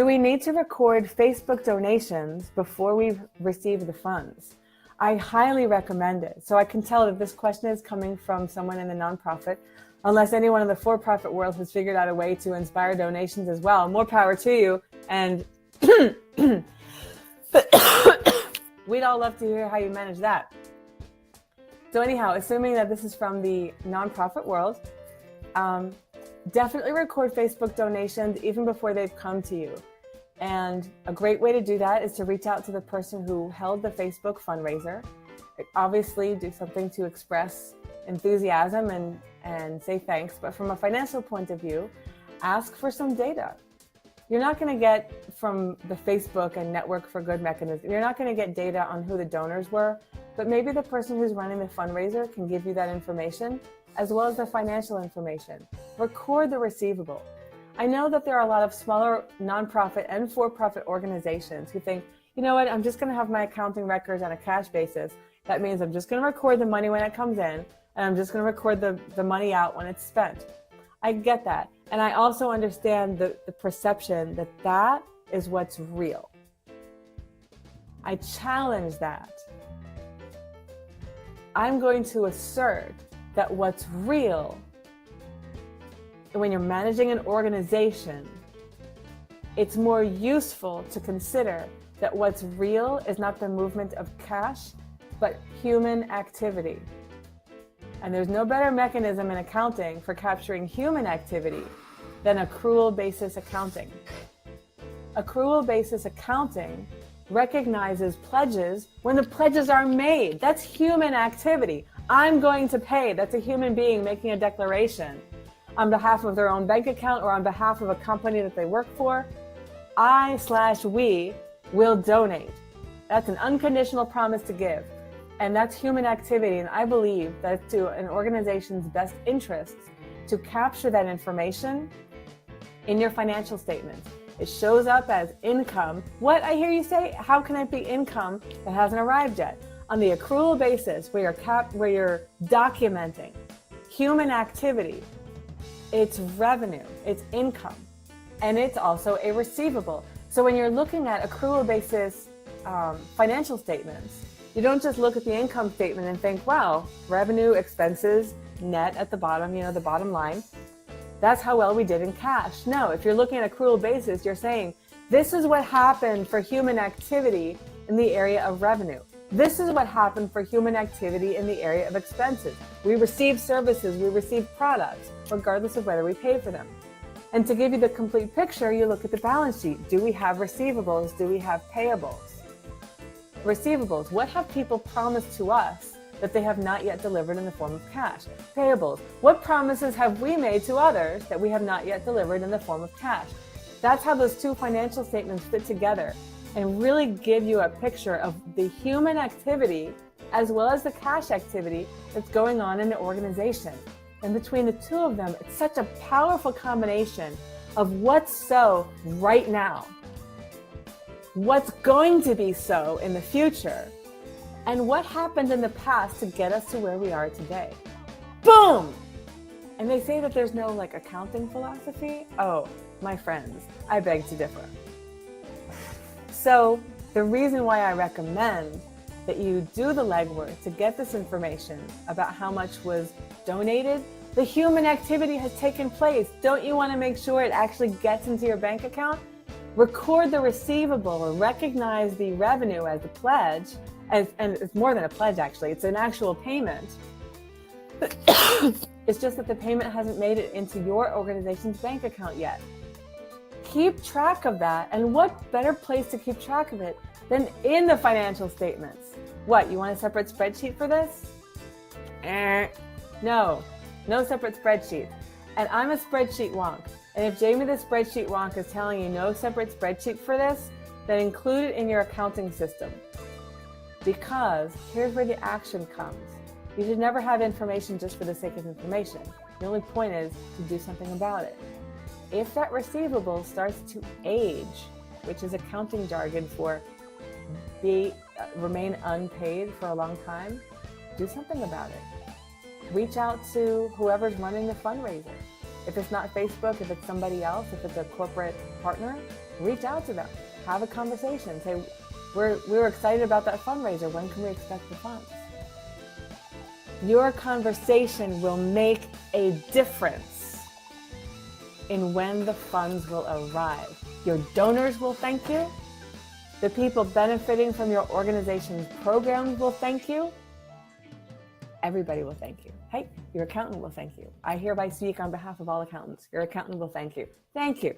Do we need to record Facebook donations before we've received the funds? I highly recommend it. So I can tell that this question is coming from someone in the nonprofit, unless anyone in the for-profit world has figured out a way to inspire donations as well. More power to you. And we'd all love to hear how you manage that. So anyhow, assuming that this is from the nonprofit world, definitely record Facebook donations even before they've come to you. And a great way to do that is to reach out to the person who held the Facebook fundraiser. Obviously, do something to express enthusiasm and say thanks. But from a financial point of view, ask for some data. You're not going to get from the Facebook and Network for Good mechanism, you're not going to get data on who the donors were, but maybe the person who's running the fundraiser can give you that information, as well as the financial information. Record the receivable. I know that there are a lot of smaller nonprofit and for-profit organizations who think, you know what, I'm just going to have my accounting records on a cash basis. That means I'm just going to record the money when it comes in, and I'm just going to record the money out when it's spent. I get that. And I also understand the perception that that is what's real. I challenge that. I'm going to assert that what's real when you're managing an organization, it's more useful to consider that what's real is not the movement of cash, but human activity. And there's no better mechanism in accounting for capturing human activity than accrual basis accounting. Accrual basis accounting recognizes pledges when the pledges are made. That's human activity. I'm going to pay. That's a human being making a declaration on behalf of their own bank account or on behalf of a company that they work for. I/we will donate. That's an unconditional promise to give. And that's human activity. And I believe that it's to an organization's best interests to capture that information in your financial statements. It shows up as income. What I hear you say, how can it be income that hasn't arrived yet? On the accrual basis, where you're documenting human activity, it's revenue, it's income, and it's also a receivable. So when you're looking at accrual basis financial statements, you don't just look at the income statement and think, wow, revenue, expenses, net at the bottom, the bottom line. That's how well we did in cash. No, if you're looking at accrual basis, you're saying, this is what happened for human activity in the area of revenue. This is what happened for human activity in the area of expenses. We receive services, we receive products, regardless of whether we pay for them. And to give you the complete picture, you look at the balance sheet. Do we have receivables? Do we have payables? Receivables, what have people promised to us that they have not yet delivered in the form of cash? Payables, what promises have we made to others that we have not yet delivered in the form of cash? That's how those two financial statements fit together and really give you a picture of the human activity as well as the cash activity that's going on in the organization. And between the two of them, it's such a powerful combination of what's so right now, what's going to be so in the future, and what happened in the past to get us to where we are today. Boom! And they say that there's no accounting philosophy. Oh, my friends, I beg to differ. So the reason why I recommend that you do the legwork to get this information about how much was donated, the human activity has taken place. Don't you want to make sure it actually gets into your bank account? Record the receivable or recognize the revenue as a pledge, and it's more than a pledge actually, it's an actual payment. It's just that the payment hasn't made it into your organization's bank account yet. Keep track of that, and what better place to keep track of it than in the financial statements? What, you want a separate spreadsheet for this? No separate spreadsheet. And I'm a spreadsheet wonk. And if Jamie the spreadsheet wonk is telling you no separate spreadsheet for this, then include it in your accounting system. Because here's where the action comes. You should never have information just for the sake of information. The only point is to do something about it. If that receivable starts to age, which is accounting jargon for remain unpaid for a long time, do something about it. Reach out to whoever's running the fundraiser. If it's not Facebook, if it's somebody else, if it's a corporate partner, reach out to them. Have a conversation. Say, we're excited about that fundraiser. When can we expect the funds? Your conversation will make a difference in when the funds will arrive. Your donors will thank you. The people benefiting from your organization's programs will thank you. Everybody will thank you. Hey, your accountant will thank you. I hereby speak on behalf of all accountants. Your accountant will thank you. Thank you.